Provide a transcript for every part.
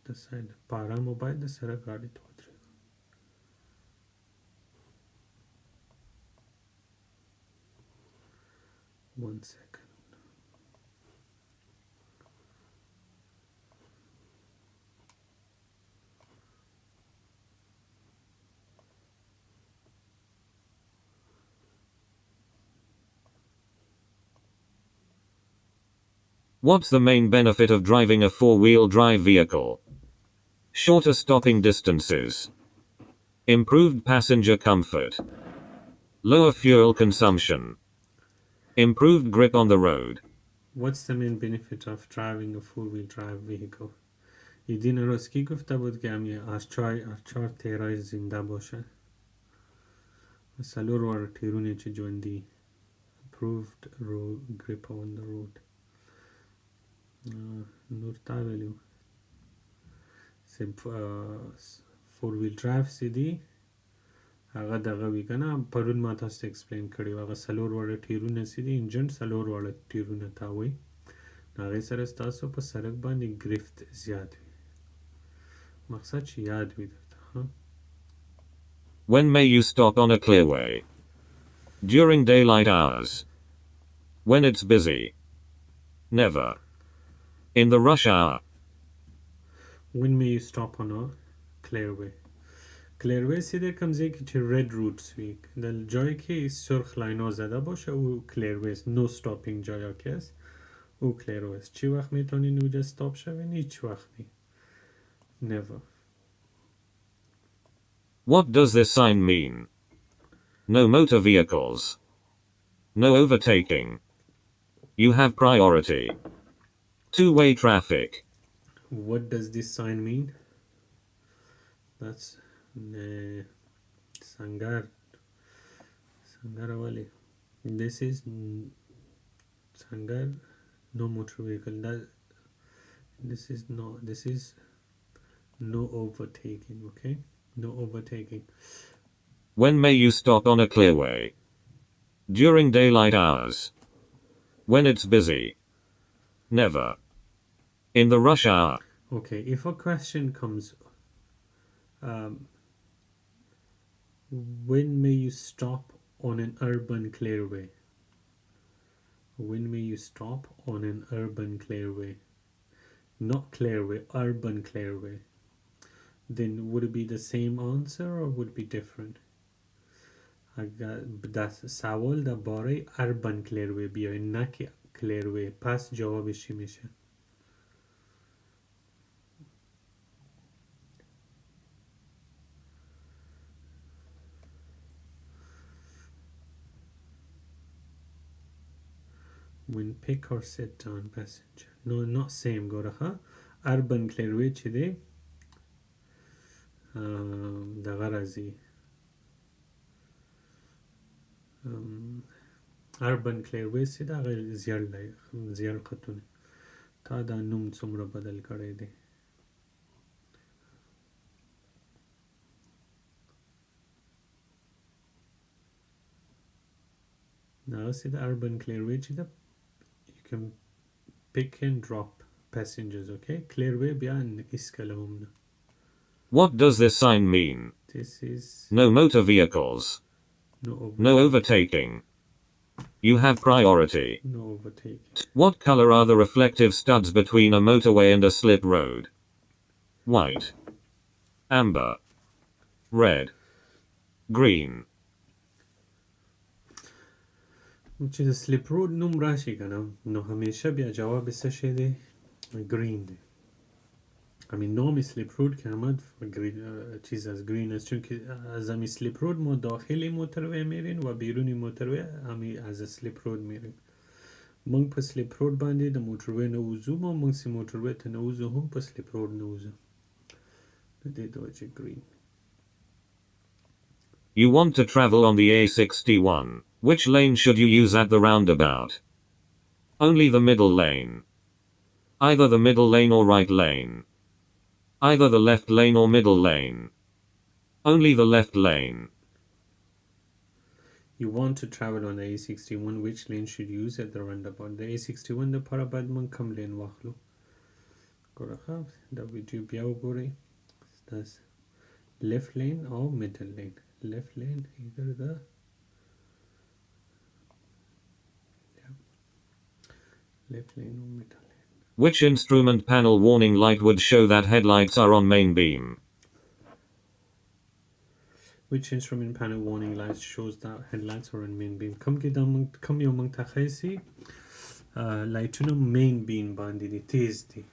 the side para mobile the sara gaadi to 1 second. What's the main benefit of driving a four-wheel drive vehicle? Shorter stopping distances. Improved passenger comfort. Lower fuel consumption. Improved grip on the road. What's the main benefit of driving a four-wheel drive vehicle? ایدین روسکی گفته بود که همی ارچار تیرای زنده باشه سلور وار تیرونی چه جوندی improved grip on the road نور تا ویلیو فور ویل ډرایو سیدی هغه دغه وی کنه پرون ما تاسو ته ایکسپلین کړی و هغه سلور وړه ټیرونه سیدی انجن سلور وړه ټیرونه تاوي هغه سره تاسو په سړک باندې گرفت زیات وي مقصد چې یاد وي درته When may you stop on a clearway? During daylight hours. When it's busy. Never. In the rush hour. When may you stop on a clearway? Clearway سیده کم ځای کې چې red routes وي د جای کې سرخ لاینو زده باشه او clearways no stopping جایا که است او clearways چی وقت میتونین اونجا stop شوین هیچ وقت نی never. What does this sign mean? No motor vehicles. No overtaking. You have priority. Two-way traffic. What does this sign mean? That's Sangar wali. This is Sangar no motor vehicle. This is no overtaking, okay? No overtaking. When may you stop on a clearway? During daylight hours. When it's busy. Never. In the rush hour. Okay, if a question comes, when may you stop on an urban clearway? When may you stop on an urban clearway? Not clearway, urban clearway. Then would it be the same answer or would it be different? that's سوال درباره urban clearway بیای نه که clearway پس جوابش چی میشه؟ When pick or sit down passenger. No, not same گوره urban clearway چی دی؟ دغه راځي urban clearway سي دا غیر زیړ خطونه تا دا نوم څومره بدل کړی دی دغه سي دا urban clearway چې دا you can pick and drop passengers, okay? Clearway بیا هیڅ کله هم نه What does this sign mean? This is no motor vehicles. No overtaking. You have priority. No overtaking. What color are the reflective studs between a motorway and a slip road? White. Amber. Red. Green. چې د slip road نوم راشي کنه نو همیشه بیا جواب څه شي دی green دی I mean نام slip road که همه چیز از green است چون که از همی slip road ما داخلی موتروی میرین و بیرونی موتروی همی از slip road میرین منگ پا slip road باندی دا موتروی نوزو ما منگ سی موتروی تا نوزو هم پا slip road نوزو دی دوچه green. You want to travel on the A61. Which lane should you use at the roundabout? Only the middle lane. Either the middle lane or right lane. Either the left lane or middle lane. Only the left lane. You want to travel on the A61, which lane should you use at the roundabout? The A61 the para bad man kam lane wakhlo. ګوره دا ویډیو بیا وګورئ ستاسو left lane or middle lane. Left lane, either the left lane or middle lane. Which instrument panel warning light would show that headlights are on main beam? Which instrument panel warning light shows that headlights are on main beam? Come یو موږ ته ښایي لایټونه main beam باندې دي تیز دي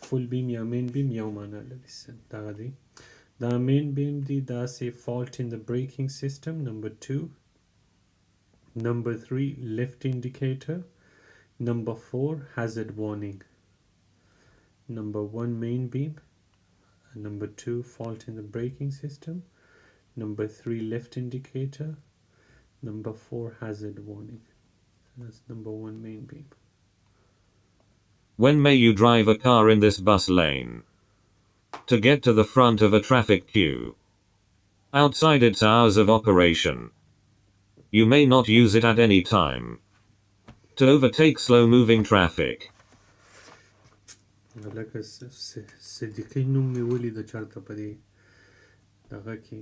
full beam یا main beam یو معنا لري دغه دی The main beam does a fault in the braking system. Number 2. Number 3, left indicator. Number 4, hazard warning. Number 1, main beam. Number 2, fault in the braking system. Number 3, left indicator. Number 4, hazard warning. That's number 1, main beam. When may you drive a car in this bus lane? To get to the front of a traffic queue. Outside its hours of operation. You may not use it at any time. To overtake slow-moving traffic. لکه صدیقي نوم مې ولید چېرته په دې دغه کې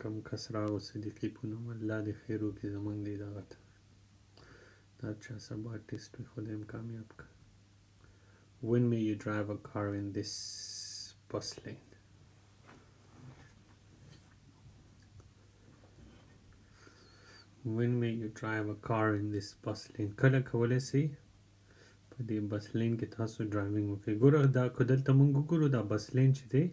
کوم کس راغو صدیقي په نوم الله دې خیر وکړي زموږ دې دغه ته دا چا سبا ټیسټ وي خدای هم کامیاب کړه When may you drive a car in this bus lane? When may you drive a car in this bus lane? کله کولی سئ په دې بس لین کې تاسو ډرایوینګ وکړئ ګوره دا که دلته موږ وګورو دا بس لین چې دی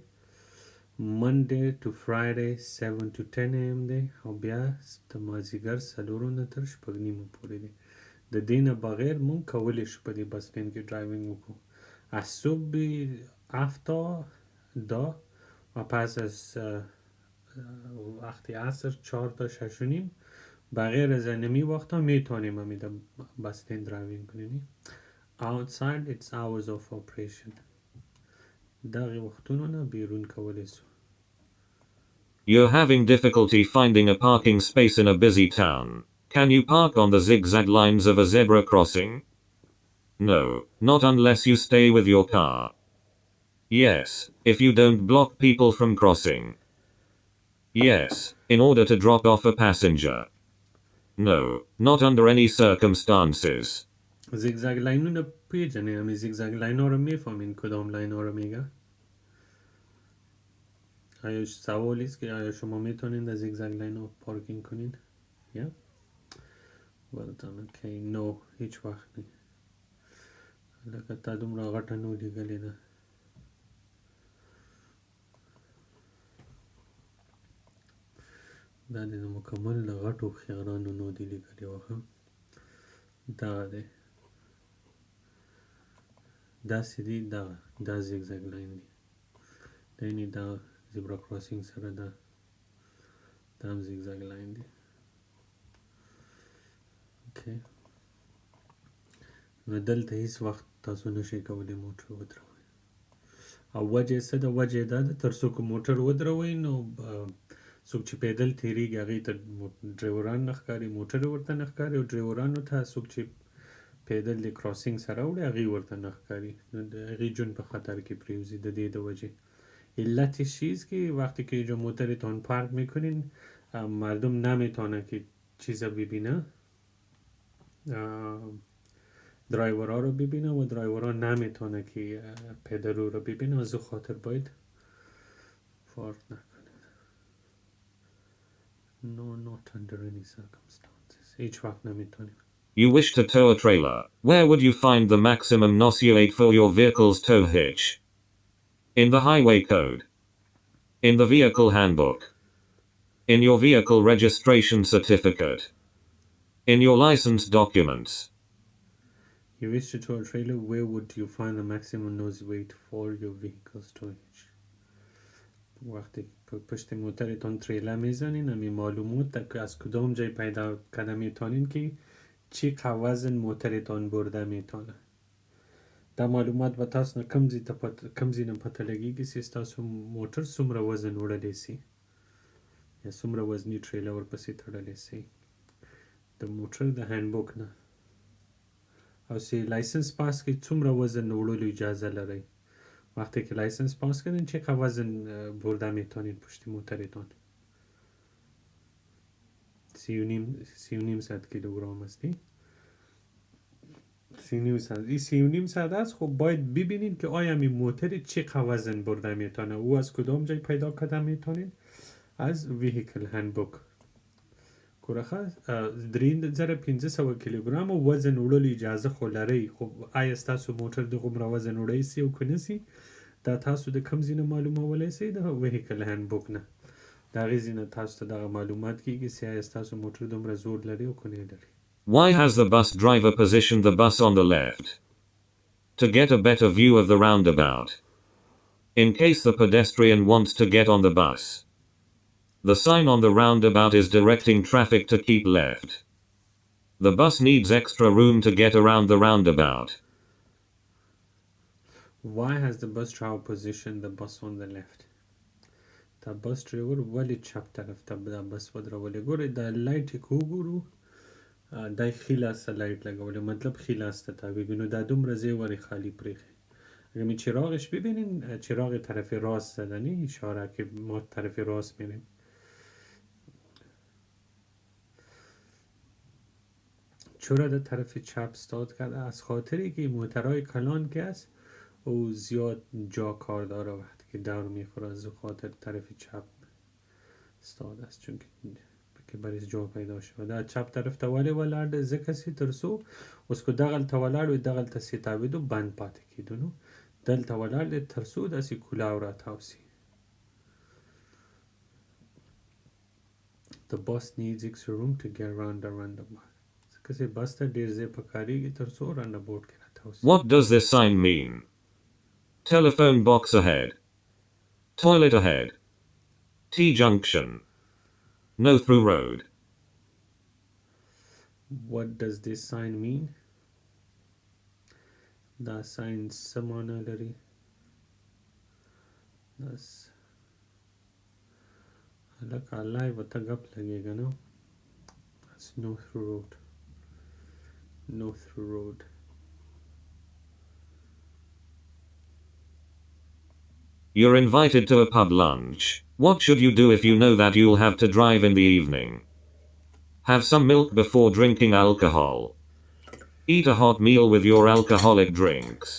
Monday to Friday 7 to 10 am دی او بیا د مازدیګر 4 نه تر 6 نیمو پورې دی د دې نه بغیر موږ کولی شو په دې بس لین کې ډرایوینګ وکړو از صبح 7 دا و پس از وقتی عصر 4 تا 6 و نیم بغیر از نمی وقتا میتونیم همین در بس لین ډرایوینګ کنیم outside its hours of operation دغه وختونو نه بیرون کولی سو You're having difficulty finding a parking space in a busy town. Can you park on the zigzag lines of a zebra crossing? No, not unless you stay with your car. Yes, if you don't block people from crossing. Yes, in order to drop off a passenger. No, not under any circumstances. zigzag لاینونه پیژنې همین zigzag لاین‌ها رو میفهمین کدام لاین‌ها رو میگه آیا سوالی است که آیا شما میتونین در zigzag لاین‌ها پارکینگ کنین یا well done okay no هیچ وقت نه لکه تا دومره غټه نو لیږلې ده دا د مکمل د غټو خیارانو نو دی لیږلې وه دغه دی داسې دی دا zigzag لاین دی دا یعنې دا زیبرا کراسینګ سره دا هم zigzag لاین دی اوکې نو دلته هیڅ وخت تاسو نشئ کولی موټر ودروئ او وجه څه ده وجه دا ده تر څو که موټر ودروئ نو څوک چې پیدل تېرېږي هغې ته ډرایوران نه ښکاري موټر ورته نه ښکاري او ډرایورانو ته څوک چې پیدل د کراسینګ سره وړي هغې ورته نه ښکاري نو د هغې جون په خطر کې پریوزي د دې د وجه علت چیز که وقتی که اینجا موترتان پارک میکنین مردم نمیتونه که چیزا ببینه درایورها رو ببینه و درایورها نمیتونه که پیدرو رو ببینه از او خاطر باید پارک نکنید No, not under any circumstances هیچ وقت نمیتونیم You wish to tow a trailer. Where would you find the maximum NOS for your vehicle's tow hitch? In the Highway Code. In the Vehicle Handbook. In your vehicle registration certificate. In your license documents. You wish to tow a trailer, where would you find the maximum nose weight for your vehicle's tow hitch? وقتی پشت موترتان تریلر میزنین همین معلومات که از کدام جای پیدا کرده میتونین که چی وزن موترتان برده میتونه دا معلومات به تاسو نه کم ځای نه پته لګیږي چې ستاسو موټر څومره وزن وړلی سي یا څومره وزني ټریلر ورپسې تړلی سي د موټر د هینډبوک نه او سی لایسنس پاس کې څومره وزن وړلو اجازه لري وقتی که لایسنس پاس کردین چقدر وزن برده میتونین پشت موترتان 3.5 کیلوگرم هستی 3.5 است. خب باید ببینین که آیا می موتر چقدر وزن برده میتونه او از کدام جای پیدا کرده میتونین از ویهیکل هندبوک کورخه 3500 کیلوگرم وزن وړلو اجازه خو لري خو آیا ستاسو موټر دغومره وزن وړی سي او که نه سي دا تاسو د کوم ځای نه معلومولی سئ د ویهیکل هینډبوک نه د هغې ځای نه تاسو ته دغه معلومات کیږي چې آیا ستاسو موټر دومره زور لري او که نه لري. Why has the bus driver positioned the bus on the left? To get a better view of the roundabout. In case the pedestrian wants to get on the bus. The sign on the roundabout is directing traffic to keep left. The bus needs extra room to get around the roundabout. Why has the bus driver positioned the bus on the left? دا بس ډرایور ولې چپ طرف ته دا بس ودرولې ګورئ دا لایټ یې که وګورو دا یې ښي لاس ته لایټ لګولی مطلب ښي لاس ته تاویږي نو دا دومره ځای ولې خالی پرېښی اگر می چراغش ببینین چراغ طرف راست زدنی اشاره که ما طرف راست میریم چرا در طرف چپ استاد کرده از خاطری که موترهای کلان که است او زیاد جا کار داره وقتی که دور میخوره از خاطر طرف چپ استاد است چون که برای جا پیدا شود در چپ طرف ته ولې ولاړ دی ځکه چې تر څو اوس که دغلته ولاړ وي دغلته سې تاویدو بند پاتې کېدو نو دلته ولاړ دی تر څو داسې کولاو راتاو سي. The bus needs extra room to get around the roundabout. ځکه چې بس ته ډېر ځای پکارېږي تر څو راونډابوټ کې راتاو سي. What does this sign mean? Telephone box ahead. Toilet ahead. T-junction. No through road. What does this sign mean? دا sign څه معنی لري؟ هلکه الله یې ورته ګپ لګېږه نه That's no through road. No through road. You're invited to a pub lunch. What should you do if you know that you'll have to drive in the evening? Have some milk before drinking alcohol. Eat a hot meal with your alcoholic drinks.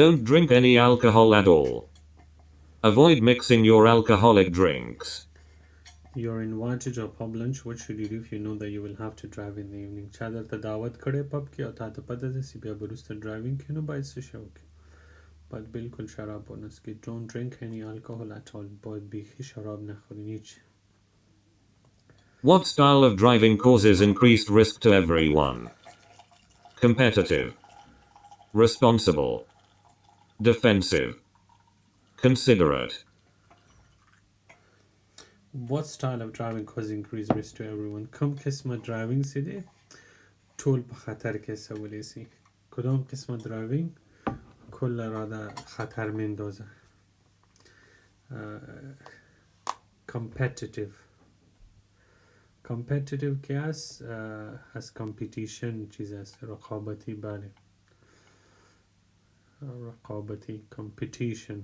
Don't drink any alcohol at all. Avoid mixing your alcoholic drinks. You're invited to a pub lunch. What should you do if you know that you will have to drive in the evening? چا درته دعوت کړی پب کې او تا ته پته ده چې بیا به وروسته ډرایوینګ کوي نو باید څه شی وکړي باید بالکل شراب ونه څښي. Don't drink any alcohol at all. باید بیخي شراب نخورین هیچ. What style of driving causes increased risk to everyone? Competitive. Responsible. Defensive. Considerate. What style of driving causes increased risk to everyone? کوم قسمه ډرایوینګ چې دی ټول په خطر کې اچولی سي. کدام قسمه ډرایوینګ کل را در خطر میندازه. competitive که است از competition چیز است رقابتی بله رقابتی competition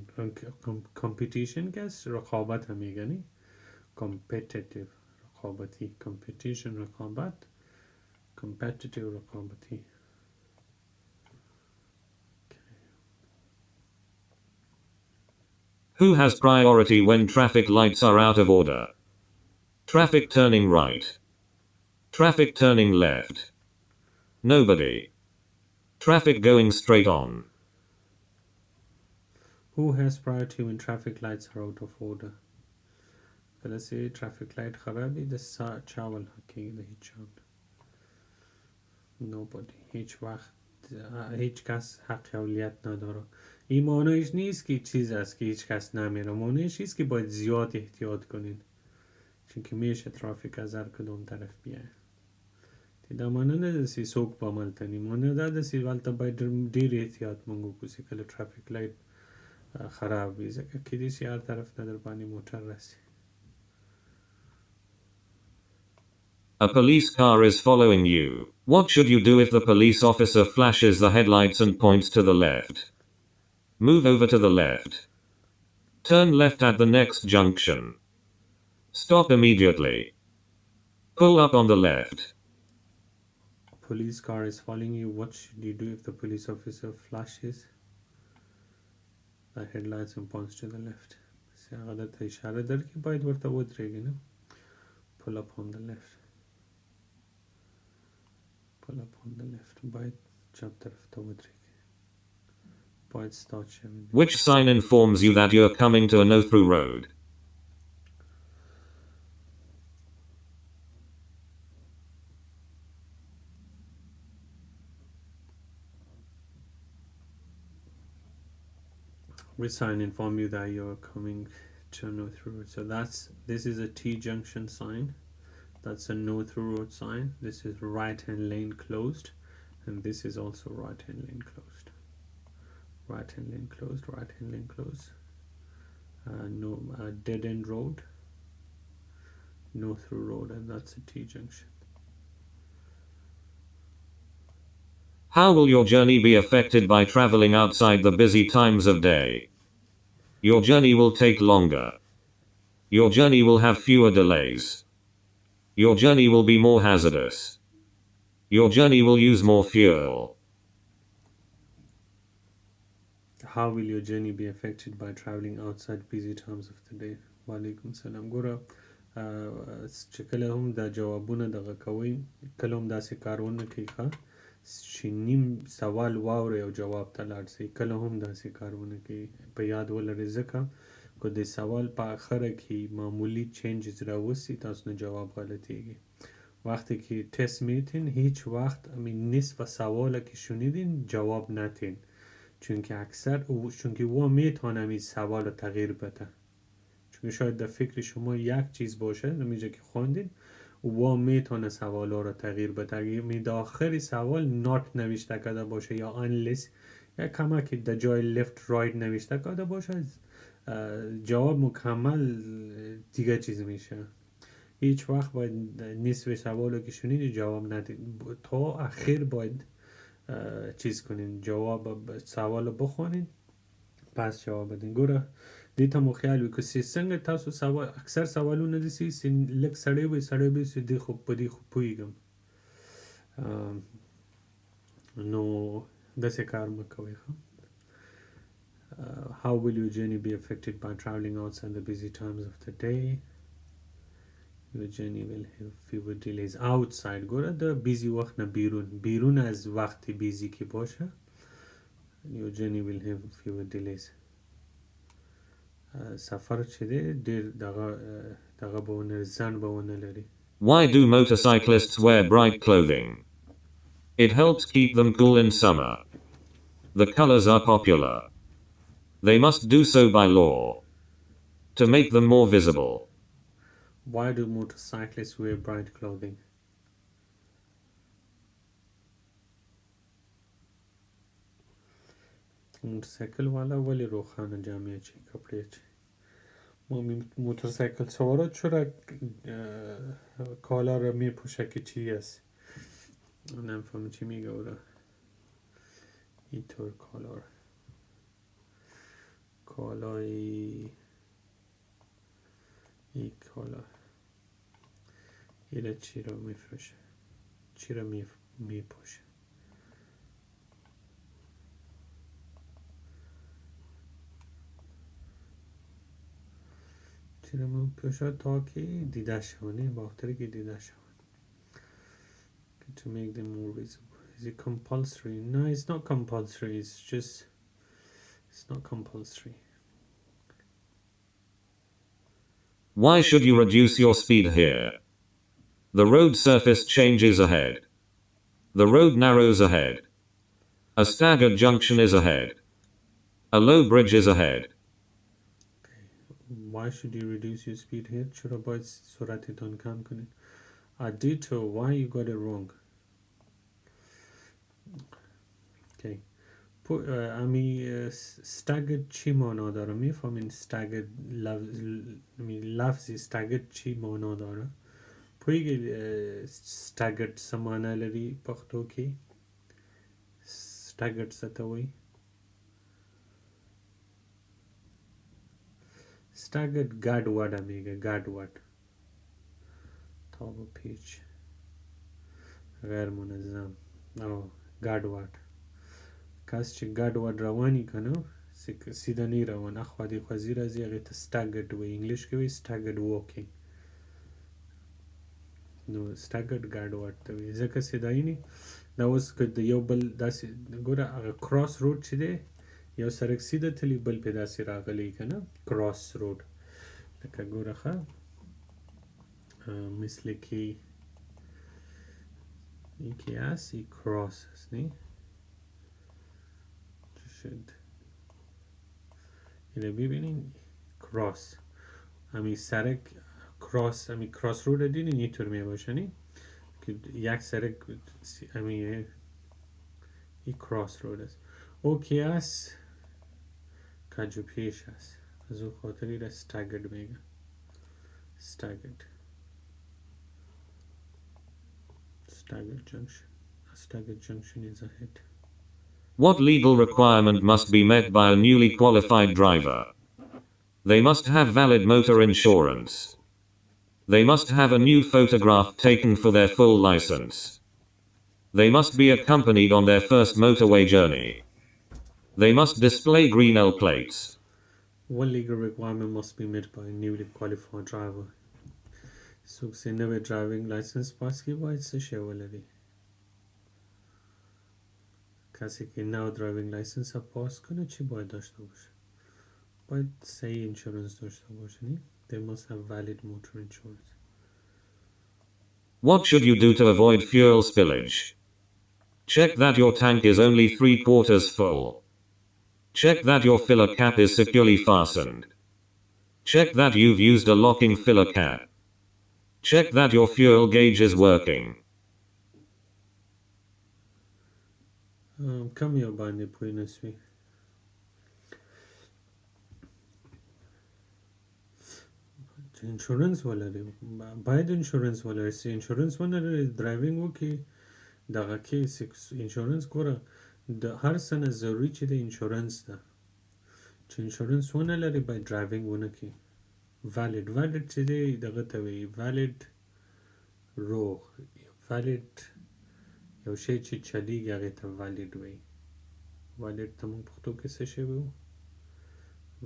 که است رقابت هم میگنی competitive رقابتی competition رقابت competitive رقابتی. Who has priority when traffic lights are out of order? Traffic turning right. Traffic turning left. Nobody. Traffic going straight on. Who has priority when traffic lights are out of order? کله چې traffic light خرابی د چاول حقیقی د هیچ چاول nobody هیچ وقت هیچ کس حق اولیت نداره. این معنیش نیست که چیز است که هیچ کس نمیره معنیش نیست که باید زیاد احتیاط کنین چون که میشه ترافیک از هر کدوم طرف بیایه دا معنی نه ده چې څوک به هملته ني معنی دا ده چې هلته باید ډېر احتیاط موږ وکړو چې کله ټرافیک لایټ خراب وي ځکه کیدای شي هر طرف نه در باندې موټر راسي. A police car is following you. What should you do if the police officer flashes the headlights and points to the left? Move over to the left. Turn left at the next junction. Stop immediately. Pull up on the left. Police car is following you. What should you do if the police officer flashes the headlights and points to the left? غلط اشاره داره که باید ورته ودرېږي نه. Pull up on the left. Pull up on the left. باید چپ طرف ته ودرېږي. باید start شوی. Which sign informs you that you're coming to a no-through road? Which sign inform you that you're coming to a no-through road? So this is a T junction sign. That's a no-through road sign. This is right-hand lane closed, and this is also right-hand lane closed. Right-hand lane closed. Right-hand lane closed. No dead-end road. No-through road, and that's a T junction. How will your journey be affected by traveling outside the busy times of day? Your journey will take longer. Your journey will have fewer delays. Your journey will be more hazardous. Your journey will use more fuel. How will your journey be affected by traveling outside busy times of the day? وعلیکم سلام. ګوره چې کله هم دا جوابونه دغه کوئ کله هم داسې کارونه کوي چې نیم سوال واورئ او جواب ته لاړ شئ. کله هم داسې کارونه کوي په یاد ولرئ ځکه که د سوال په آخره کې معمولی چینجز راوسی تاسو نه جواب غلطیږي. وقتی که تست میتین هیچ وقت نصف سوالا که شنیدین جواب نتین چون که او میتونه این سوال رو تغییر بده. چون شاید در فکر شما یک چیز باشه نمیجا که خوندین او میتونه سوال رو تغییر بده. اگه آخری سوال نات نوشته کرده باشه یا unless یا کمک در جای left right نوشته کرده باشه جواب مکمل دیگه چیز میشه. هیچ وقت باید نصف سوال رو که شنید جواب ندید تا اخیر باید چیز کنین جواب سوال رو بخونین پس جواب بدین. ګوره دې ته مو خیال وي که څنګه تاسو سوال اکثر سوالونه داسې لږ سړی وي چې دې خو په دې خو پوهېږم نو داسې کار مه کوئ. How will your journey be affected by traveling outside the busy times of the day? Your journey will have fewer delays outside. ګوره د بیزی وخت نه بیرون از وقت بیزی که باشه your journey will have fewer delays. سفر چې دی ډیر دغه به ونه ځنډ به ونه لري. Why do motorcyclists wear bright clothing? It helps keep them cool in summer. The colors are popular. They must do so by law to make them more visible. Why do motorcyclists wear bright clothing? موترسایکل والا ولی روخانه جامعه چی کپڑے چی ما موترسایکل سوارا چرا کالا را می پوشه که چی است نمیفهم چی میگه او را اینطور کالا را کالای این کالا ایره چی را میفروشه چی را میپوشه چی را میپوشه تا که دیده شونه باختره که دیده شونه to make them more visible. Is it compulsory? No, it's not compulsory. It's not compulsory. Why should you reduce your speed here? The road surface changes ahead. The road narrows ahead. A staggered junction is ahead. A low bridge is ahead. Okay. Why should you reduce your speed here? چرا باید سرعتتان کم کنید؟ A detour. Why you got it wrong? Okay. staggered چی معنا داره؟ میفهمین staggered لفظی staggered چی معنا داره؟ پوهیږي staggered څه معنا لري پښتو کې staggered څه ته وایي staggered ګډوډ همیږه ګډوډ top of page غیر منظم او ګډوډ کس چې ګډوډ رواني که نه سیده نه روان اخوا دېخوا ځي راځي هغې ته staggered وایي انګلیش کې وایي staggered walking نو staggered ګډوډ ته وایي ځکه سیدایي نه دا اوس که د یو بل داسې ګوره هغه کراس روډ چې دی یو سړک سیده تلي بل پې داسې راغلی که نه کراس روډ لکه ګوره ښه مثل که یکی هست ای کراس هست نه شد اینه ببینین کراس همین سرک کراس همین کراس رود دیدین اینطور می باشه نه که یک سرک همین این کراس رود است اوکی است کجو پیش است از اون خاطری را staggered میگه staggered junction is ahead. What legal requirement must be met by a newly qualified driver? They must have valid motor insurance. They must have a new photograph taken for their full license. They must be accompanied on their first motorway journey. They must display green L plates. What legal requirement must be met by a newly qualified driver? څوک چې نوی ډرایوینګ لایسنس پاس کړي باید څه شی ولري کسی که نو ډرایوینګ لایسنس پاس کنه چی باید داشته باشه باید صحیح انشورنس داشته باشه نه they must have valid motor insurance. What should you do to avoid fuel spillage? Check that your tank is only 3/4 full. Check that your filler cap is securely fastened. Check that you've used a locking filler cap. Check that your fuel gauge is working. کم یو باندې پوی نسوي انشورنس ولري باید انشورنس ولري چې انشورنس ونه لري ډرایوینګ وکړي دغه کې انشورنس ګوره د هر څه نه ضروري چې د انشورنس ده چې انشورنس ونه لري باید ډرایوینګ ونه کړي valid چې دی دغه ته وایي valid روغ valid یو شی چې چلیږي هغې ته valid وایي valid ته موږ پښتو کې څه شی وایو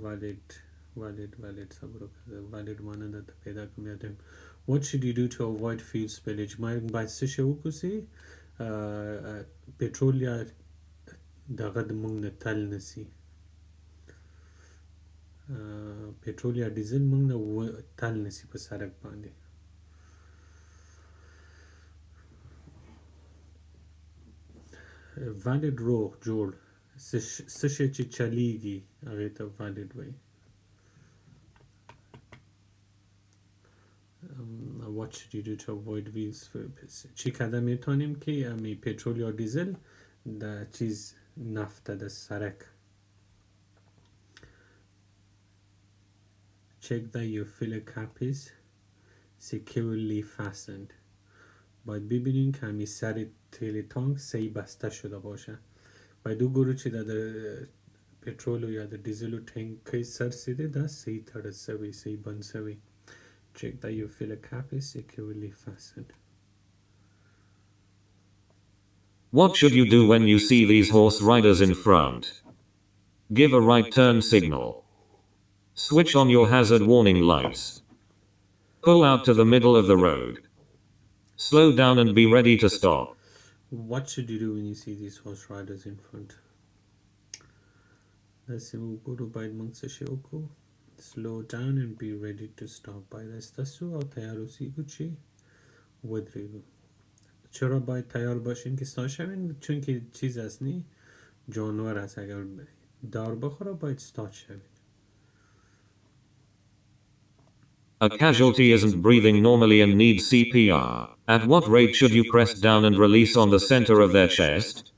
valid صبر وکړه valid معنی درته پیدا کړم یاد یم what should you do to avoid fuel spillage باید څه شی وکړو چې پټرول یا دغه د موږ نه تل نسي پټرول یا ډیزل موږ نه تل نسي په سړک باندې valid روغ جوړ څه شی چې چلیږي هغې ته valid وایي what should you do to avoid wheels چی کده میتونیم که امی پترول یا دیزل در چیز نفت در سرک check that your filler cap is securely fastened باید ببینیم که همی سر تیل تانک صحیح بسته شده باشه باید او گروه چی در پترول یا در دیزل و تانک سر سیده در صحیح ترد سوی صحیح بند سوی check that your filler cap is securely fastened. What should you do when you see these horse riders in front? Give a right turn signal. Switch on your hazard warning lights. Pull out to the middle of the road. Slow down and be ready to stop. What should you do when you see these horse riders in front? Let's see, we'll go to Baidmang slow down and be ready to stop by دستسو او تیار اوسیگو چی ودریگو چرا باید تیار باشین که استارت شوین چون که چیز هست نی جانور هست اگر دار بخوره باید استارت شوین A casualty isn't breathing normally and needs CPR. At what rate should you press down and release on the center of their chest?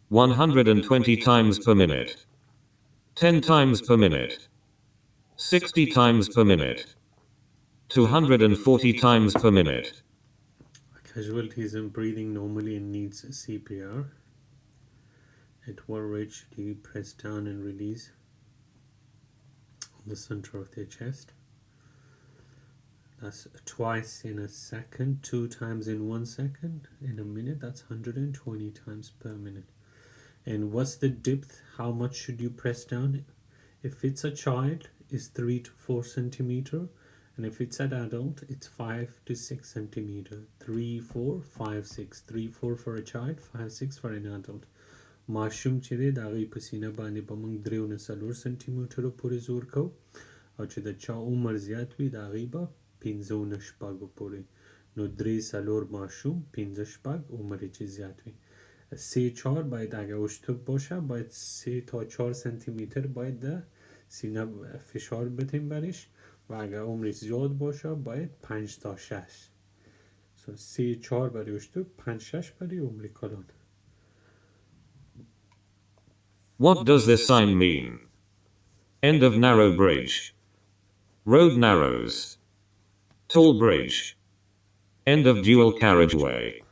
120 times per minute. 10 times per minute. 60 times per minute. 240 times per minute. Casualty isn't breathing normally and needs CPR. At what rate should you press down and release on the center of their chest? That's twice in a second, 2 times in 1 second. In a minute, that's 120 times per minute. And what's the depth? How much should you press down? If it's a child, it's 3 to 4 centimeter. And if it's an adult, it's 5 to 6 centimeter. 3, 4, 5, 6. 3, 4 for a child, 5, 6 for an adult. ماشوم چې دی د هغې په سینه باندې به موږ 3 نه 4 سانتي مترو پورې زور کوو او چې د چا عمر زیات وي د هغې به 5 نه 6 پورې نو 3 4 ماشوم 5 6 عمر چې زیات وي 3 4 باید اگه اشتوک باشه باید 3 تا 4 سانتی متر باید د سینه فشار بدیم برش و اگه عمرش زیاد باشه باید 5 تا 6 3 4 برای اشتوک 5 6 برای عمر کلان. What does this sign mean? End of narrow bridge. Road narrows. Tall bridge. End of dual carriageway.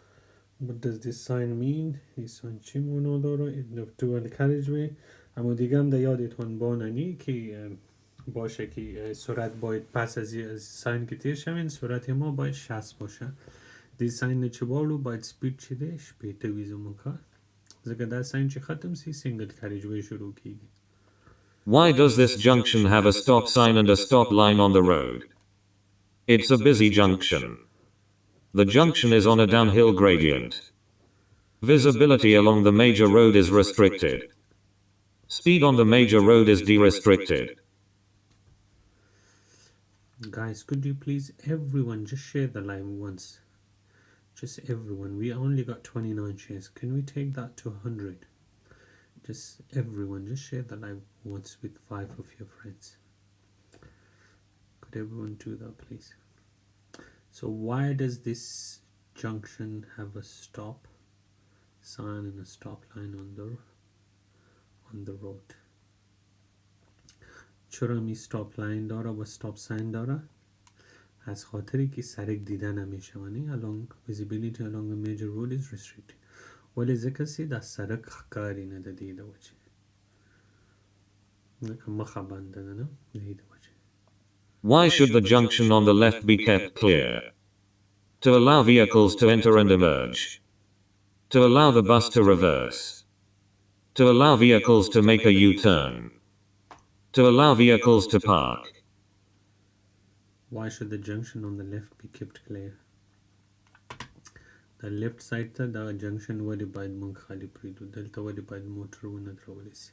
What does this sign mean? This sign چی معنا داره؟ End of dual carriageway. اما دیگه هم در یادتون باننی که باشه که سرعت باید پس از ساین که تیر شوین سرعت ما باید 60 باشه. دی ساین چه بالو باید سپید چی دیش بیته ویزمون که زگر در ساین چی ختم سی سینگل کریجوی شروع کیگی. Why does this junction have a stop sign and a stop line on the road? It's a busy junction. The junction is on a downhill gradient. Visibility along the major road is restricted. Speed on the major road is de-restricted. Guys, could you please everyone just share the live once? Just everyone. We only got 29 shares. Can we take that to 100? Just everyone, just share the live once with 5 of your friends. Could everyone do that, please? So why does this junction have a stop sign and a stop line on the road? چرا می stop line داره و stop sign داره؟ از خاطری که سرک دیدن نمیشه along visibility along the major road is restricted. ولی ذکر سی در سرک کاری نده دیده باشه. نکه مخبنده نه دیده باشه. Why should the junction on the left be kept clear? To allow vehicles to enter and emerge. To allow the bus to reverse. To allow vehicles to make a U-turn. To allow vehicles to park. Why should the junction on the left be kept clear? The left side ته دا junction ولی باید من خالی پریدو دلتا ولی باید موتر و ندرو سی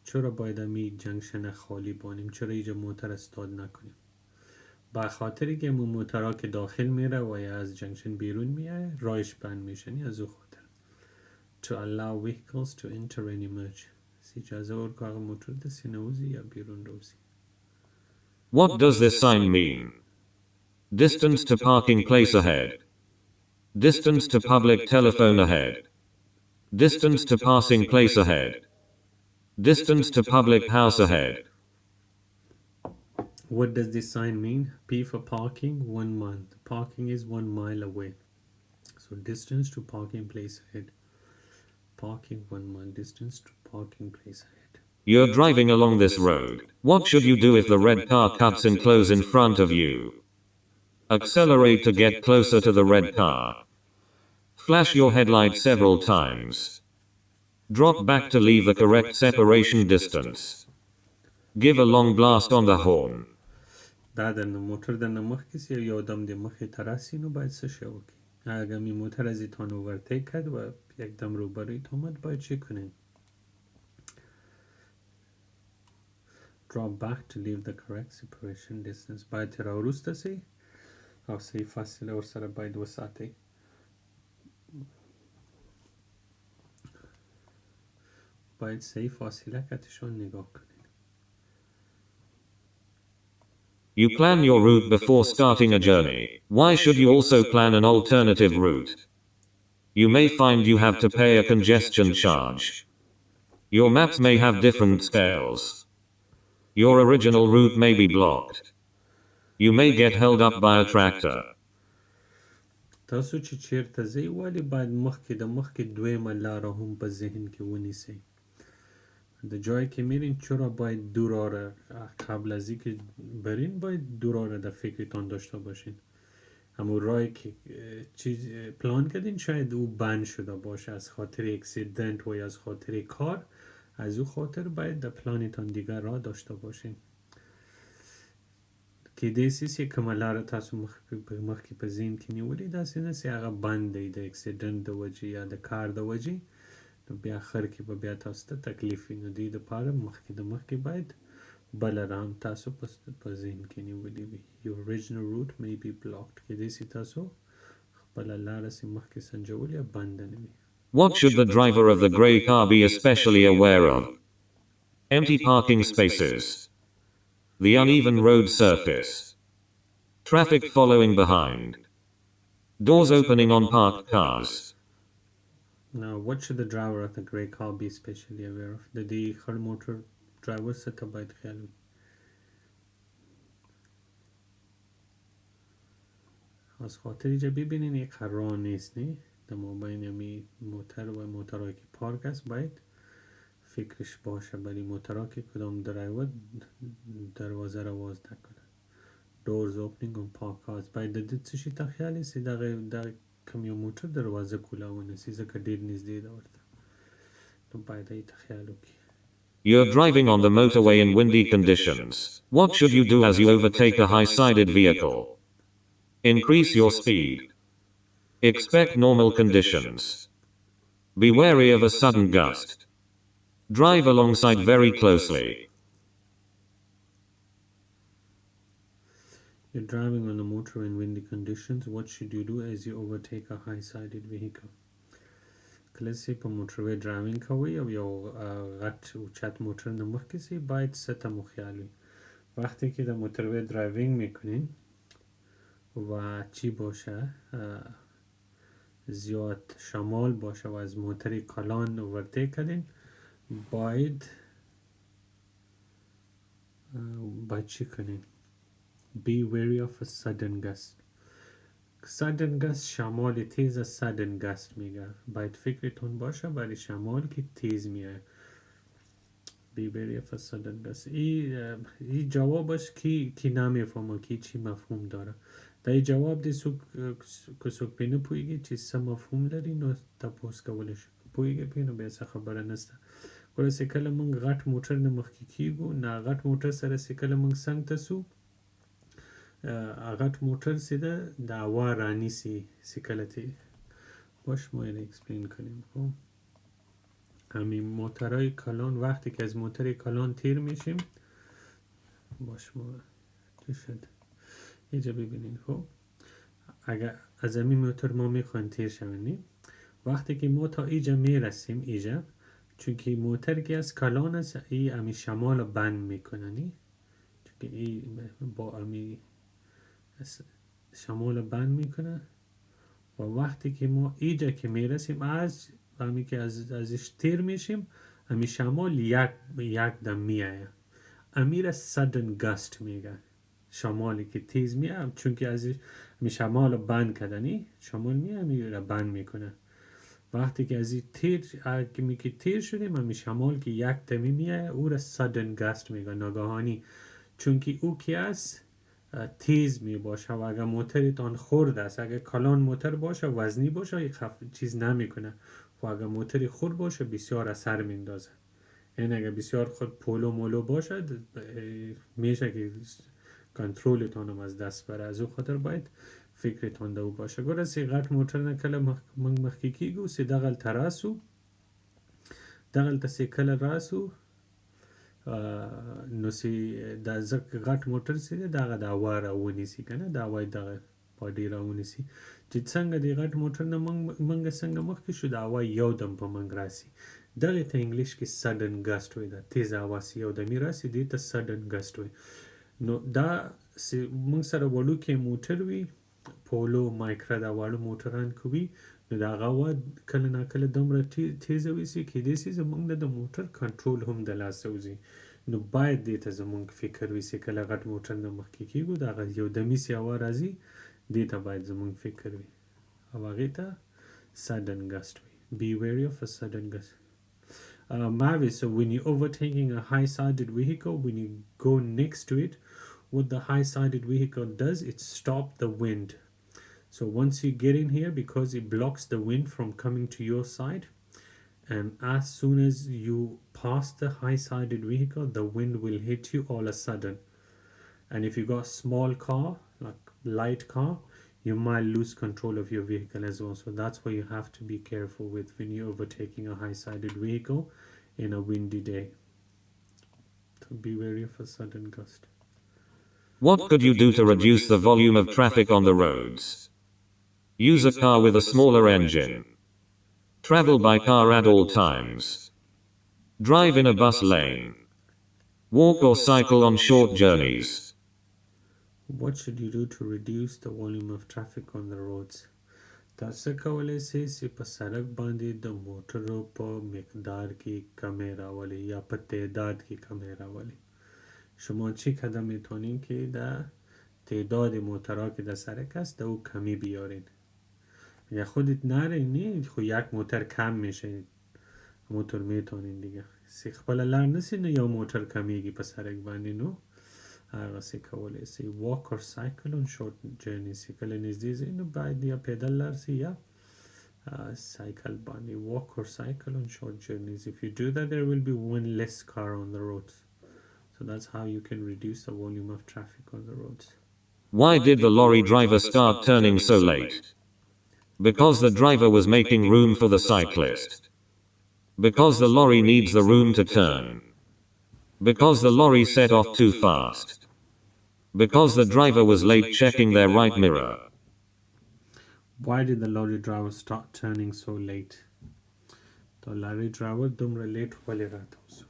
چرا باید امی جنکشن خالی بانیم چرا اینجا موتر استاد نکنیم با خاطری که امون موترها که داخل میره و یا از جنکشن بیرون میای رایش بند میشنی از او خاطر to allow vehicles to enter and emerge سی اجازه ور که موتر دستی نوزی یا بیرون روزی. What does this sign mean? Distance to parking place ahead. Distance to public telephone ahead. Distance to passing place ahead. Distance to public house ahead. What does this sign mean? P for parking, 1 mile. The parking is 1 mile away. So distance to parking place ahead. Parking 1 mile. Distance to parking place ahead. You're driving along this road. What should you do if the red car cuts in close in front of you? Accelerate to get closer to the red car. Flash your headlight several times. Drop back to leave the correct separation distance. Give a long blast on the horn. دا د موټر د نمخ کسی یو دم د مخې تراسی نو باید څه شو کی اگه می موتر از ایتان اوورتیک کرد و یک دم رو برای تومد باید چی کنین drop back to leave the correct separation distance باید ترا روسته سی او سی فاصله ور سره باید وساتی باید سی فاصله کتشون نگاه کنین. You plan your route before starting a journey. Why should you also plan an alternative route? You may find you have to pay a congestion charge. Your maps may have different scales. Your original route may be blocked. You may get held up by a tractor. تاسو چې چیرته ځئ ولې باید مخکې دویمه لاره هم په ذهن کې ونیسئ. د جایی که میرین چرا باید دوراره قبل از اینکه برین باید دوراره در فکرتان داشته باشین. همون راهی که چیز پلان کردین شاید او بند شده باشه از خاطر اکسیدنت و یا از خاطر کار. از او خاطر باید در پلانتان دیگر راه داشته باشین. که دیسی کومه لاره تاسو مخکې په ذهن کې نیولې داسې نه چې هغه بند دی د اکسیډنټ د وجې یا د کار د وجې، نو بیا آخر کې به بیا تاسو ته تکلیف وي. نو دې دپاره مخکې باید بله راه هم تاسو په ذهن کې نیولې وي. Your original route may be blocked. کېدای شي تاسو خپله لاره چې مخکې سنجولې بنده نه وي. What should the driver of the grey car be especially aware of? Empty parking spaces. The uneven road surface. Traffic following behind. Doors opening on parked cars. Now, what should the driver of the grey car be especially aware of? د دې خړ موټر ډرایور څه ته باید خیال وي؟ از خاطر اینجا ببینین یک راه نیست نه در مابین همی موتر و موترهایی که پارک است باید فکرش باشه برای موترها که کدام درایور دروازه را باز نکنه. doors opening on parked cars. باید د دې څه شي ته خیال یې چې دغه کوم یو موټر دروازه کولاونه سي ځکه ډېر نږدې ده ورته، نو باید هغې ته خیال وکړي. You're driving on the motorway in windy conditions. What should you do as you overtake a high-sided vehicle? Increase your speed. Expect normal conditions. Be wary of a sudden gust. Drive alongside very closely. You're driving on a motorway in windy conditions. What should you do as you overtake a high-sided vehicle? کله چې په موټروی ډرایوینګ کوئ او یو غټ اوچت موټر نه مخکې سي باید څه ته مو خیال وي. وقتی که در موتروی درایوینگ میکنین و چی باشه زیاد شمال باشه و از موتر کلان اوورتیک کردین باید چی کنین؟ Be wary of a sudden gust. sudden gust شمال تیز از sudden gust میگه. باید فکرتون باشه برای شمال که تیز میه. Be wary of a sudden gust. این جوابش کی نمیفهمه که چی مفهوم داره. در این جواب دی که سوک پینه پویگی چی سه مفهوم لري نو تپوس کولش پویگی پینه بیسا خبره نسته. گوره سکل منگ غٹ موتر نمخی کیگو نا غٹ موتر سر سکل منگ سنگ تسو غټ موټر چې ده د هوا رانیسي سکلتی باش ما اینه اکسپلین کنیم. خب همین موترهای کلان وقتی که از موتر کلان تیر میشیم باش ما چی شد اینجا ببینین. خب اگر از همین موتر ما میخوایم تیر شونیم وقتی که ما تا اینجا میرسیم اینجا چون که موتر که از کلان است ای امی شمال بند میکننی چون که ای با امی شمال بند میکنه و وقتی که ما اینجا که میرسیم از همی که ازش تیر میشیم همی شمال یک دم میایه امیر sudden gust میگه. شمالی که تیز میه چون که ازش همی شمال بند کردنی شمال میه همی را بند میکنه. وقتی که ازی تیر شدیم همی شمال که یک دمی میایه او را sudden gust میگه ناگهانی، چون که او که است تیز می باشه و اگر موترتان خرد است اگر کلان موتر باشه وزنی باشه چیز نمی کنه و اگر موتری خرد باشه بسیار اثر می اندازه. این اگر بسیار خود پولو مولو باشه میشه که کنترولتان هم از دست بره. از او خاطر باید فکرتان دو باشه. گوره سی غٹ موتر نکله مخی کی گو سی دغل تراسو دغل تسی کل راسو نو سی دا زک غټ موټر سی دغه د هوا راونیسي کنه د هوا دغه باډي راونیسي چې څنګه د غټ موټر نه منګه څنګه مخکې شو د هوا یو دم په منګ راسي دغه ته انګلیش کې sudden gust وي. دا تیز هوا سی یو دم راسي دې ته sudden gust وي. نو دا موږ سره وړو کې موټر وي پولو مایکرا دا واړو موټران کوي نو دا هوا کله نا کله دومره تیز وي چې کېدای شي زموږ د موټر کنټرول هم د لاسه وځي. نو باید دې ته زمونږ فکر وي چې کله غټ موټر نه مخکې کېږو د هغه یو دمیسې هوا راځي دې ته باید زمونږ فکر وي او هغې ته sudden gust وي. Be wary of a sudden gust. Mavi, so when you're overtaking a high-sided vehicle, when you go next to it, what the high-sided vehicle does, it stops the wind. So once you get in here, because it blocks the wind from coming to your side, and as soon as you pass the high-sided vehicle, the wind will hit you all of a sudden. And if you got a small car, like light car, you might lose control of your vehicle as well. So that's why you have to be careful with when you're overtaking a high-sided vehicle in a windy day. So be wary of a sudden gust. What could you do to reduce the volume of traffic on the roads? Use a car with a smaller engine. Travel by car at all times. Drive in a bus lane. Walk or cycle on short journeys. What should you do to reduce the volume of traffic on the roads? تاسو کولی شئ چې په سړک باندې د موټرو په مقدار کې کمی راولي یا په تعداد کې کمی راولي. شما چی کده میتونین که در تعداد موترها که در سرک است در او کمی بیارین. اگر خودت نرینی خو یک موتر کم میشه موتر میتونین دیگه سیخ بلا لر نسین یا موتر کمیگی په سرک باندې نو هغه سی کولی سی walk or cycle on short journeys سی کله نزدیز اینو باید یا پیدل لر سی یا cycle باندې walk or cycle on short journeys. If you do that there will be one less car on the roads. So that's how you can reduce the volume of traffic on the roads. Why did the lorry driver start turning so late? Because the driver was making room for the cyclist. Because the lorry needs the room to turn. Because the lorry set off too fast. Because the driver was late checking their right mirror. Why did the lorry driver start turning so late? The lorry driver dumra late wali rata so.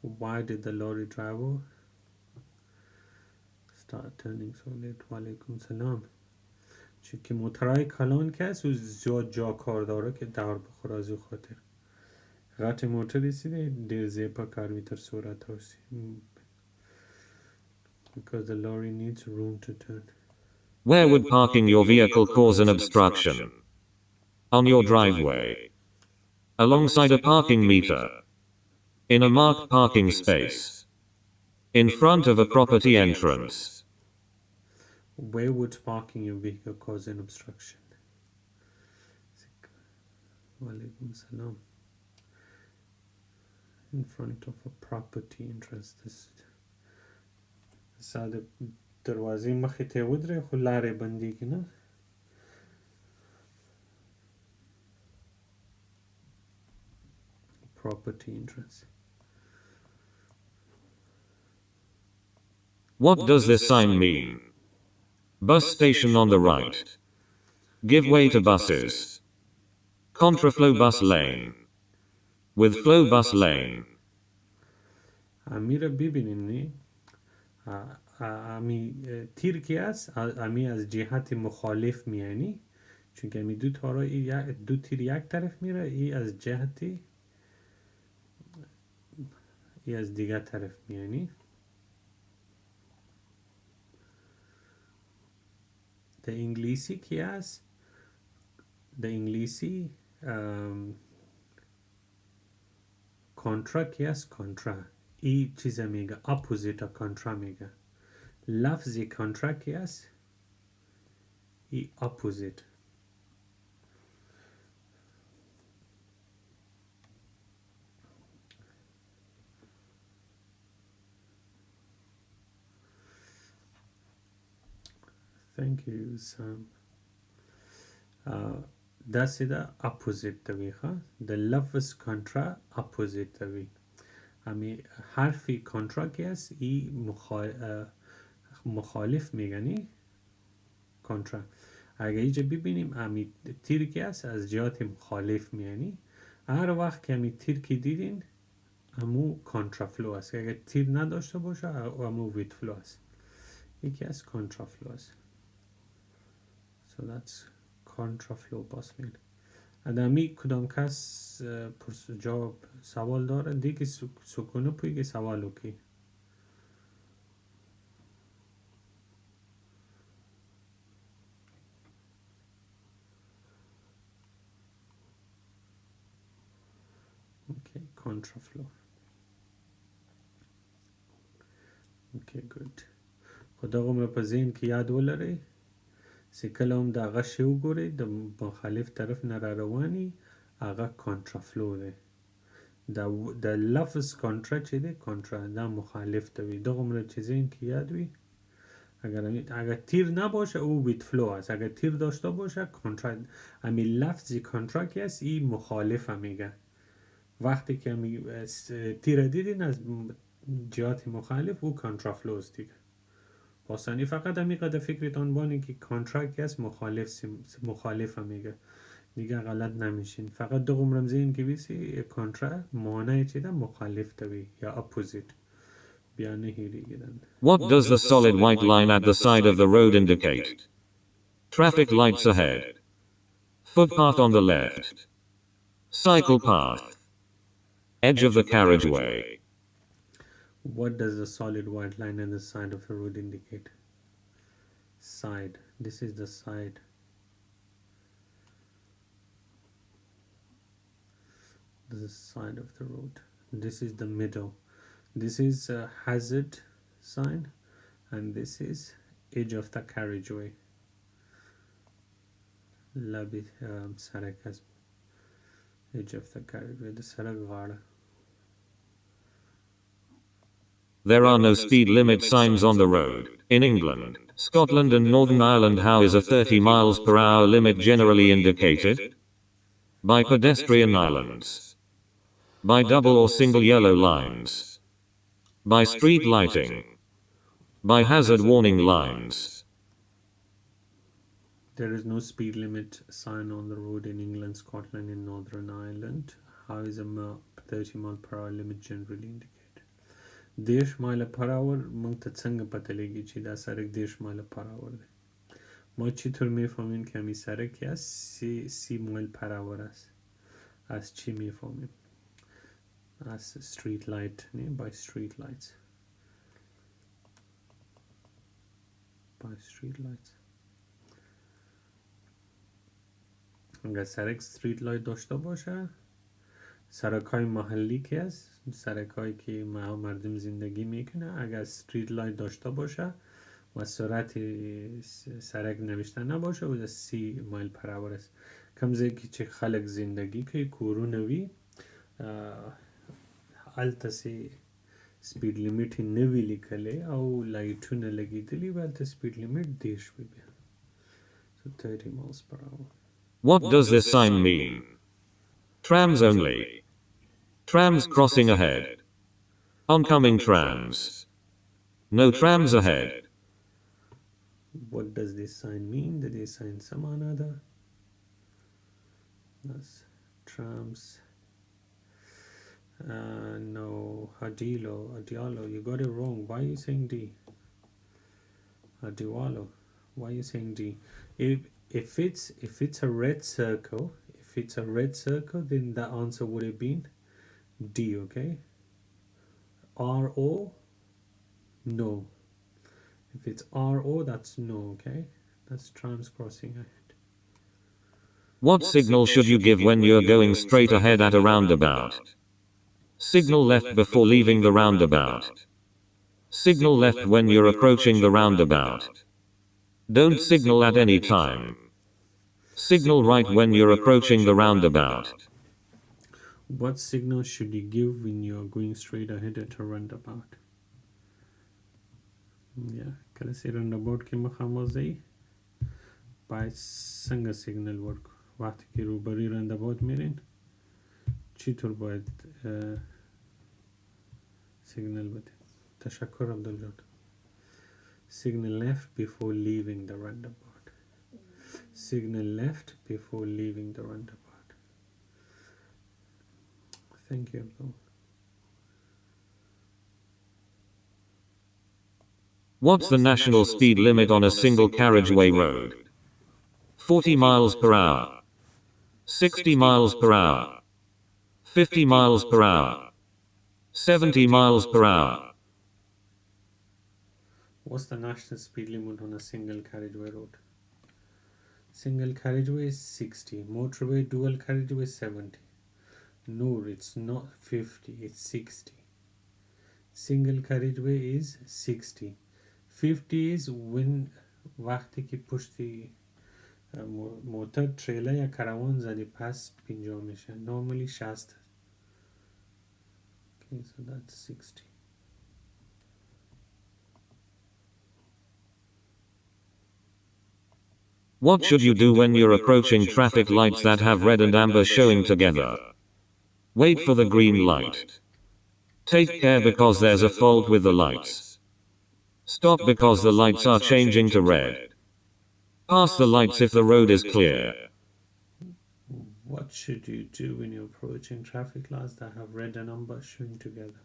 Why did the lorry driver start turning so late? Walaikum salam. چونکه موترهای کلان کس و زیاد جا کار داره که دور بخور از او خاطر غط موتر رسیده دیر زیپا کارویتر سورت هاسی because the lorry needs room to turn. Where would parking your vehicle cause an obstruction? On your driveway. Alongside a parking meter. In a marked parking space. In front of a property entrance. Where would parking your vehicle cause an obstruction? Walaikum salam. In front of a property entrance. This ساده دروازه مخی ته ودره خو لاره بندی کنه property entrance. What does this sign mean? Bus station on the right. Give way to buses. Contraflow bus lane. With flow bus lane. امیر ببینین نی امی تیر کی است امی از جهت مخالف میانی چون که امی دو تارا دو تیر یک طرف میره ای از جهت ای از دیگر طرف میانی در انگلیسی کی است در انگلیسی کنترا کی است کنترا ای چیزا میگه اپوزیتا کنترا میگه لفظی کنترا کی است ای اپوزیت Thank you Sam. داسې دا اپوزیت توی خواه د لفظ کنترا اپوزیت توی امی حرفی کنترا که است ای مخالف میگنی کنترا اگه اینجا ببینیم امی تیر که است از جهات مخالف میگنی هر وقت که امی تیر که دیدین امو کنترا فلو است اگه تیر نداشته باشه امو ویت فلو است یکی از کنترا فلو است so that's contraflow bus lane. آدمی کدام کس جواب سوال داره دیگه سکونه پوی که سوالو کی اوکی کنترافلو اوکی گود خدا غم را په ذهن کې یاد ولرئ چې کله هم دغه شی وګورئ د مخالف طرف نه را رواني هغه کنترافلو دی د لفظ کنترا چې دی کنترا دا مخالف ته وي دغه عمر چې ذهن کې یاد وي اگر تیر نباشه او ویت فلو است اگر تیر داشته باشه کنترا همین لفظی کنترا که است این مخالف میگه وقتی که تیر دیدین از جهات مخالف او کنترافلو است دیگه آسانی فقط همین قدر فکرتان بانی که کنترا که است مخالف میگه دیگه غلط نمیشین فقط دو عمرم ذهن که بیسی کنترا معنی چی ده مخالف توی یا اپوزیت بیا نهیری گیرن What does the solid white line at the side of the road indicate? Traffic lights ahead. Footpath on the left. Cycle path. Edge of the carriageway. What does the solid white line on the side of the road indicate? Side. This is the side. This is the side of the road. This is the middle. This is a hazard sign and this is edge of the carriageway. Labi sarak has edge of the carriageway. The sarak gada. There are no speed limit signs on the road. In England, Scotland and Northern Ireland, how is a 30 miles per hour limit generally indicated? By pedestrian islands. By double or single yellow lines. By street lighting. By hazard warning lines. There is no speed limit sign on the road in England, Scotland and Northern Ireland. How is a 30 mile per hour limit generally indicated? 10 مایل پر اور موږ ته څنګه پته لګي چې دا سرک 10 مایل پر اور دی ما چطور میفهمیم که همین سرک است 30 مایل پر اور است از چی میفهمیم از street light نه by street lights by street lights اگر سرک street light داشته باشه سرک های محلی که است سرک هایی که مردم زندگی میکنه اگر استریت لایت داشته باشه و سرعت سرک نوشته نباشه و 30 مایل پر اور است کمزه که چه خلق زندگی که کورونوی التسی سپید لیمیت نوی لیکله او لایتونه لگیدلی و الت سپید لیمیت دیش ببین so 30 miles per hour. What does this sign mean? Trams only. Trams crossing ahead. Oncoming trams. No trams ahead. What does this sign mean? Did they sign some another? That's trams. No, Adialo, you got it wrong. Why are you saying D? Adiwalo, why are you saying D? If it's a red circle, then the answer would have been D, okay? R-O, no. If it's R-O, that's no, okay? That's trams crossing ahead. What signal should you give when you're going straight ahead at a roundabout? Signal left before leaving the roundabout. Signal left when you're approaching the roundabout. Don't signal at any time. Signal right when you're approaching the roundabout. What signal should you give when you're going straight ahead at a roundabout? Yeah, کله سی roundabout کې مخامخ ځئ باید څنګه سیگنال ورکو وقتی که روبروی roundabout میرین چطور باید سیگنال بدین تشکر عبدالجان signal left before leaving the roundabout signal left before leaving the roundabout. Thank you, Abdul. What's the national speed limit on a single carriageway road? 40 miles per hour. 60 miles per hour, 50 miles per hour, 70 miles per hour. What's the national speed limit on a single carriageway road? Single carriageway is 60. Motorway dual carriageway 70. No, it's not 50, it's 60. Single carriageway is 60. 50 is when وقتی که پشتی موتر تریلر یا کاروان زدی پس 50 میشه. Normally 60. Okay, so that's 60. What should you do when you're approaching traffic lights that have red and amber showing together? Wait for the green light. Take care because there's a fault with the lights. Stop because the lights are changing to red. Pass the lights if the road is clear. What should you do when you're approaching traffic lights that have red and amber showing together?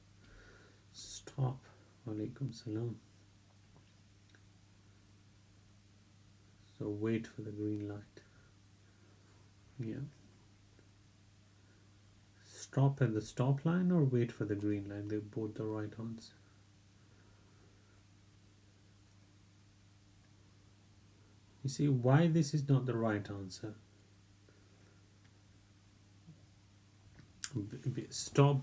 Stop. Walaikum salam. So wait for the green light. Yeah. Stop at the stop line or wait for the green line? They're both the right answer. You see why this is not the right answer? Stop.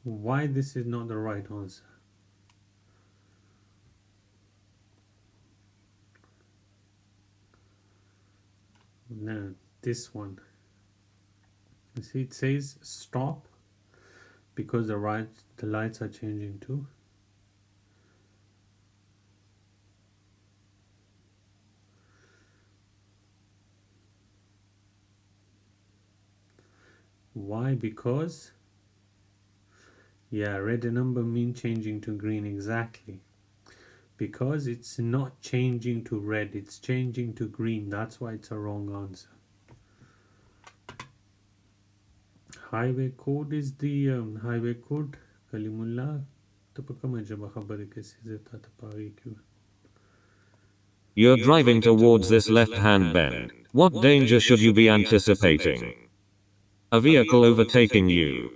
Why this is not the right answer? No, this one. You see, it says stop because the lights are changing too. Why? Because yeah, red and amber mean changing to green, exactly. Because it's not changing to red, it's changing to green. That's why it's a wrong answer. Highway code is the highway code. Kalimullah. You're driving towards this left-hand bend. What danger should you be anticipating? A vehicle overtaking you.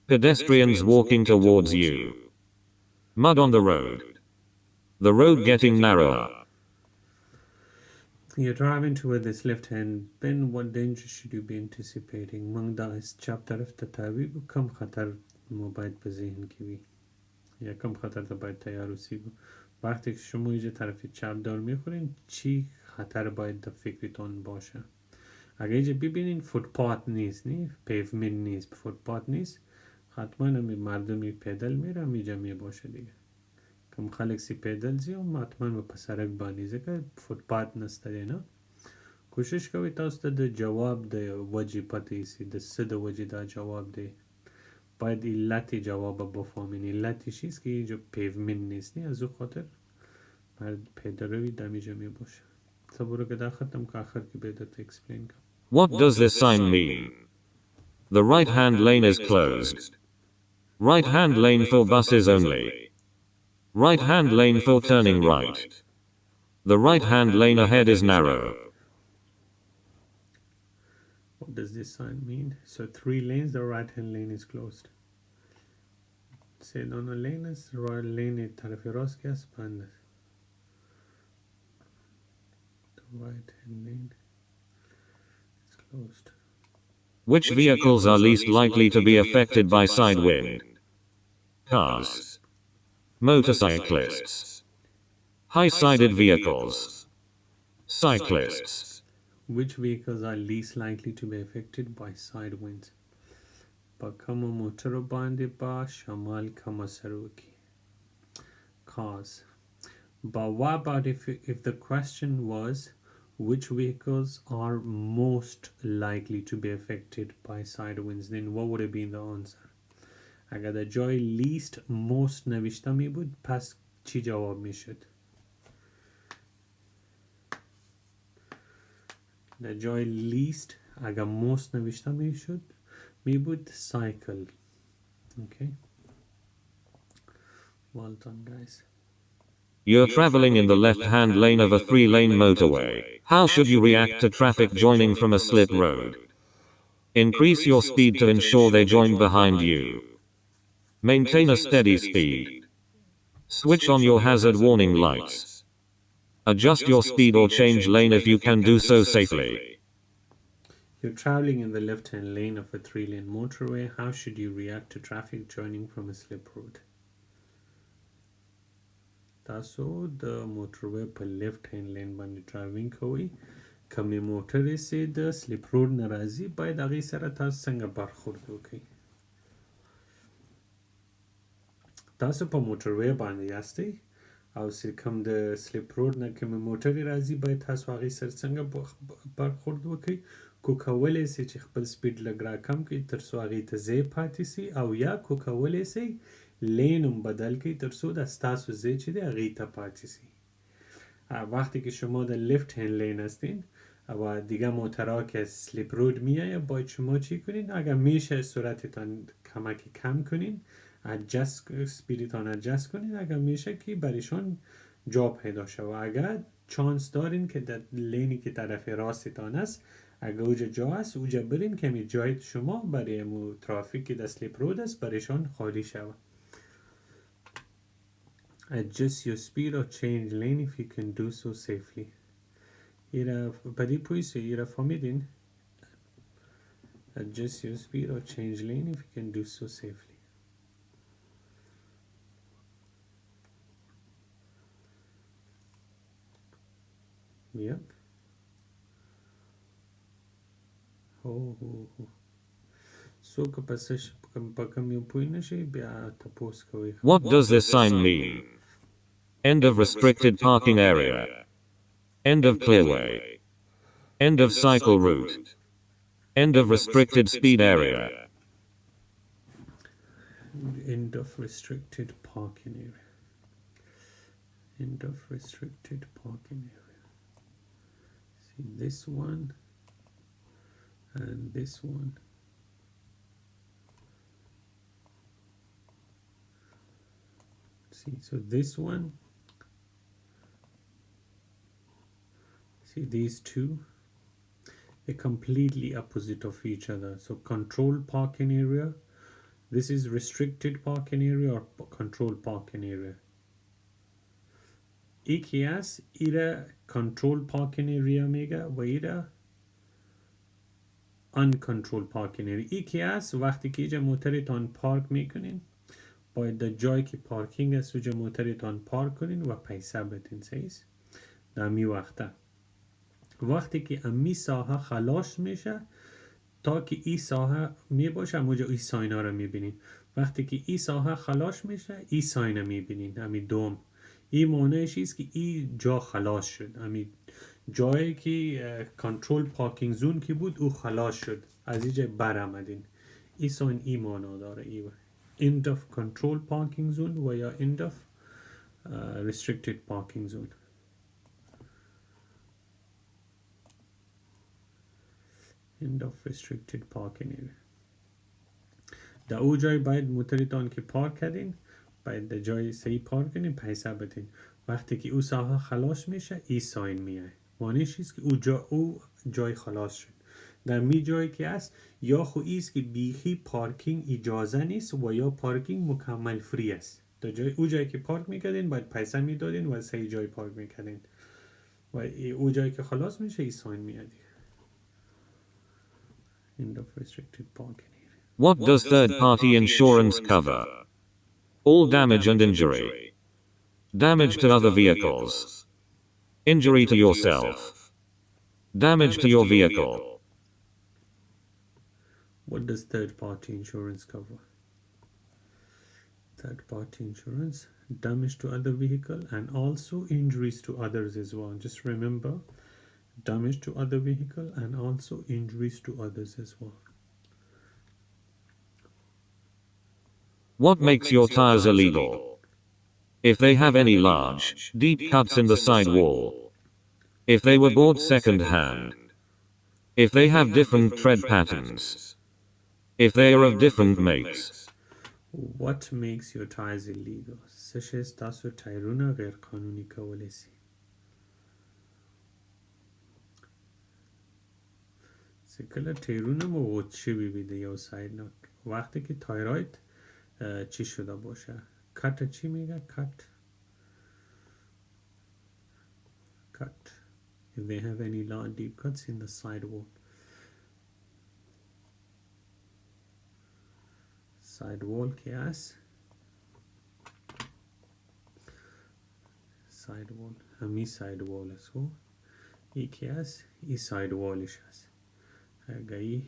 Pedestrians walking towards you. Mud on the road. The road getting narrower. You're driving toward this left-hand bend. What danger should you be anticipating? Mangda is chap taraf tatawi kam khatar mobile pe zehn ki bhi ya kam khatar ta bayad tayar usi ko وقتی که شما اینجا طرف چپ دار میخورین چی خطر باید در فکرتون باشه. اگه اینجا ببینین فوتپات نیست، پیومنت نیست، فوتپات نیست، حتما همی مردمی پیدل میرم اینجا میباشه دیگه. کم خلق سی پیدل زیم حتما به پسرک بانیزه که فوتپات نسته نه. کوشش کوي تاسو ته د جواب د وجې پته سي د څه د وجې دا جواب دی. باید علت جواب بفهمین. علت چیز که اینجا پیومنت نیست از او خاطر پیدروی دمیجا می باشه. صبورو که دا ختم که آخر که بیده تو explain کنم. What does this sign mean? The right-hand lane is closed. Right-hand lane for buses only. Right-hand lane for turning right. The right-hand lane ahead is narrow. What does this sign mean? So 3 lanes, the right-hand lane is closed. Say dono lanes, right lane طرف راست که است بند است. The right-hand lane is closed. Which vehicles are least likely to be affected by side wind? Cars. Motorcyclists. High-sided vehicles. Cyclists. Which vehicles are least likely to be affected by side winds? Bakama motor bande ba shamal kamasaruki. Cars. But what about if the question was which vehicles are most likely to be affected by side winds? Then what would have been the answer? اگر در جای least most نوشته می بود پس چی جواب می شد؟ در جای least اگر most نوشته می بود cycle. Okay. Well done, guys. You're traveling in the left-hand lane of a 3-lane motorway. How should you react to traffic joining from a slip road? Increase your speed to ensure they join behind you. Maintain a steady speed. Switch on your hazard warning lights. Adjust your speed or change lane if you can do so safely. You're traveling in the left-hand lane of a 3-lane motorway. How should you react to traffic joining from a slip road? تاسو د موټروي په لیفت هند لین باندې ډرایوینګ کوئ کمې موټرې سي د سلیپ روډ نه راځي باید هغې سره تاسو څنګه برخورد وکړئ تاسو په موټروي باندې یاستئ او چې کوم د سلیپ روډ نه کومې موټرې راځي باید تاسو هغې سره څنګه برخورد وکړئ کولی سي چې خپل سپیډ لږ راکم کړئ تر څو هغې ته ځای پاتې سي او یا کولی سي لین هم بدل کړئ تر څو د ستاسو ځای چې دی هغې ته پاتې سي وقتی که شما در لفت هند لین هستین و دیگه موترها که سلیپ رود میایه باید شما چی کنین اگر میشه سرعتتان کمکی کم کنین سپیدتان ادجست کنین اگر میشه که برایشان جا پیدا شد و اگر چانس دارین که در لینی که طرف راستتان است اگر اوجا جا است اوجا برین کمی جای شما برای ترافیک که در سلیپ رود است برایشان خالی شود Adjust your speed or change lane if you can do so safely. Ira padi puise ira famidin. Adjust your speed or change lane if you can do so safely. Yep. Oh. So what does this sign mean? End of restricted parking area. End of clearway. End of cycle route. End of restricted speed area. End of restricted parking area. End of restricted parking area. See this one and this one. See, so this one, see these two, they're completely opposite of each other. So controlled parking area, this is restricted parking area or controlled parking area. یکی است ایره controlled parking area میگه و ایره uncontrolled parking area. یکی است وقتی که اینجا موترتان پارک میکنین باید در جایی که پارکینگ است اونجا موترتان پارک کنین و پیسه بدین سیز در می وقتی که امی ساحه خلاص میشه تا که این ساحه می باشه اونجا این ساینا رو میبینین وقتی که این ساحه خلاص میشه این ساینا میبینین امی دوم این معنیش است که این جا خلاص شد امی جایی که کنترل پارکینگ زون که بود او خلاص شد از اینجا برآمدین این ساین این معنا داره ایوه end of control parking zone و یا end of restricted parking zone end of restricted parking area در او جای باید موترتان که پارک کردین باید در جای صحیح پارک کنین پیسه بدین وقتی که او ساحه خلاص میشه این ساین میاد معنیش است که او جای خلاص شد در می جایی که است یا خو ایست که بیخی پارکینگ اجازه نیست و یا پارکینگ مکمل فری است در جای او جایی که پارک میکردین باید پیسه میدادین و صحیح جای پارک میکردین و او جایی که خلاص میشه این ساین میادی end of restricted parking area. What does third-party insurance cover? All damage and injury. Damage to other vehicles. Injury to yourself. Damage to your vehicle. What does third-party insurance cover? Third-party insurance, damage to other vehicle and also injuries to others as well. Just remember, damage to other vehicle and also injuries to others as well. What makes your tires illegal? If they have any large, deep cuts in the sidewall. If they were bought second-hand. If they have different tread patterns. If they are of different makes. What makes your tires illegal? څه شی ستاسو ټایرونه غیر قانوني کولی سي؟ چې کله ټایرونه مو وچ شوي وي د یو ساید نه وقتی که تایرایت چی شده باشه کت چی میگه کت if they have any large deep cuts in the sidewall که هست sidewall همین sidewall است خب یکی هست این sidewallش هست اگه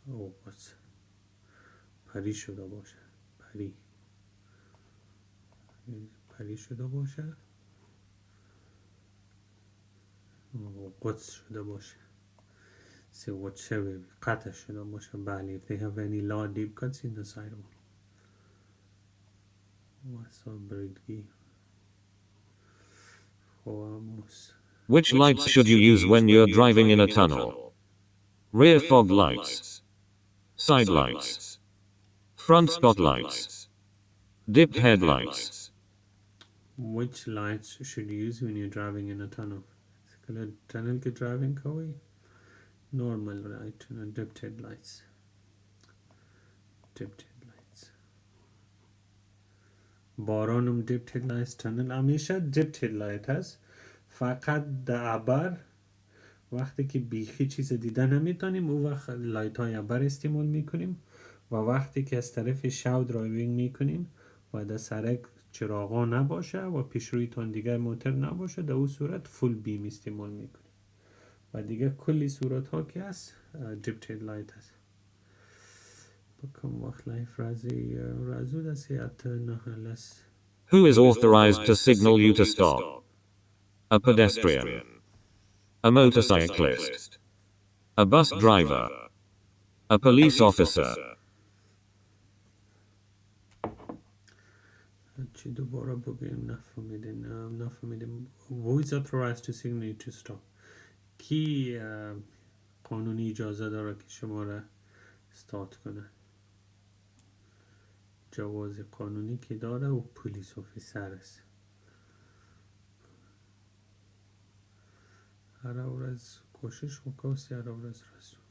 او بس پری شده باشه پری شده باشه قدس شده باشه سه وچه قطع شده باشه بله if they have any large deep cuts in the sidewall واسه برگی خواموس Which lights should you use when you're driving in a tunnel? Rear fog lights. Side lights. Front spotlights. Dipped headlights. Which lights should you use when you're driving in a tunnel? Tunnel ke driving کوئی normal light and dipped headlights. بارانم dipped headlights tunnel همیشه dipped headlight هست فقط در ابر وقتی که بیخی چیز دیدن نمیتونیم اون وقت لایت های ابر استعمال میکنیم و وقتی که از طرف شو درایوینگ میکنین و در سرک چراغا نباشه و پیشرویتون دیگه موتر نباشه در اون صورت فول بیم استعمال میکنیم و دیگه کلی صورت ها که هست dipped headlight هست بکم وقت لایف رازو دستی ات نحل است Who is authorized to signal you to stop? A pedestrian. A motorcyclist. A bus driver. A police officer. چی دوباره بگیم نفهمیدیم Who is authorized to signal you to stop? کی قانونی اجازه داره که شما را استارت کنه جواز قانونی که داره و پلیس افیسر است هر ورځ کوشش وکړو چې هر ورځ راسو